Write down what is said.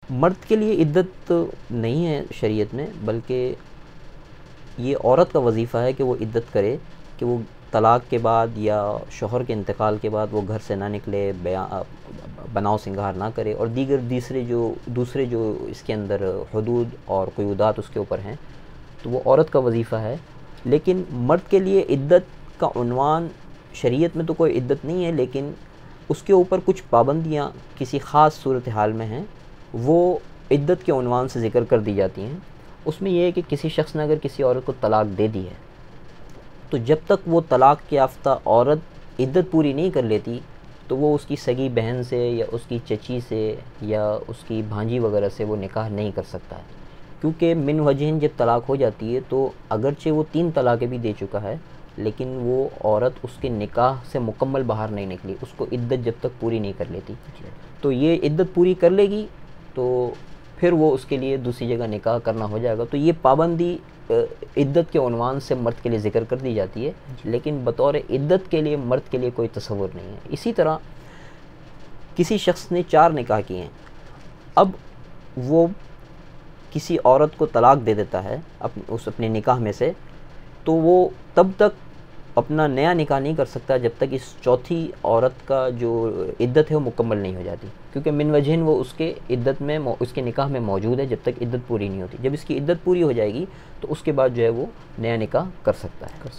مرد کے لیے عدت نہیں ہے شریعت میں، بلکہ یہ عورت کا وظیفہ ہے کہ وہ عدت کرے، کہ وہ طلاق کے بعد یا شوہر کے انتقال کے بعد وہ گھر سے نہ نکلے، بناؤ سنگار نہ کرے، اور دوسرے جو اس کے اندر حدود اور قیودات اس کے اوپر ہیں، تو وہ عورت کا وظیفہ ہے۔ لیکن مرد کے لیے عدت کا عنوان شریعت میں تو کوئی عدت نہیں ہے، لیکن اس کے اوپر کچھ پابندیاں کسی خاص صورتحال میں ہیں، وہ عدت کے عنوان سے ذکر کر دی جاتی ہیں۔ اس میں یہ ہے کہ کسی شخص نے اگر کسی عورت کو طلاق دے دی ہے، تو جب تک وہ طلاق یافتہ عورت عدت پوری نہیں کر لیتی، تو وہ اس کی سگی بہن سے یا اس کی چچی سے یا اس کی بھانجی وغیرہ سے وہ نکاح نہیں کر سکتا ہے، کیونکہ من وجہن جب طلاق ہو جاتی ہے تو اگرچہ وہ 3 طلاقیں بھی دے چکا ہے، لیکن وہ عورت اس کے نکاح سے مکمل باہر نہیں نکلی، اس کو عدت جب تک پوری نہیں کر لیتی، تو یہ عدت پوری کر لے گی تو پھر وہ اس کے لیے دوسری جگہ نکاح کرنا ہو جائے گا۔ تو یہ پابندی عدت کے عنوان سے مرد کے لیے ذکر کر دی جاتی ہے، لیکن بطور عدت کے لیے مرد کے لیے کوئی تصور نہیں ہے۔ اسی طرح کسی شخص نے 4 نکاح کیے ہیں، اب وہ کسی عورت کو طلاق دے دیتا ہے اپنے نکاح میں سے، تو وہ تب تک اپنا نیا نکاح نہیں کر سکتا جب تک اس چوتھی عورت کا جو عدت ہے وہ مکمل نہیں ہو جاتی، کیونکہ من وجہن وہ اس کے عدت میں اس کے نکاح میں موجود ہے جب تک عدت پوری نہیں ہوتی۔ جب اس کی عدت پوری ہو جائے گی تو اس کے بعد جو ہے وہ نیا نکاح کر سکتا ہے۔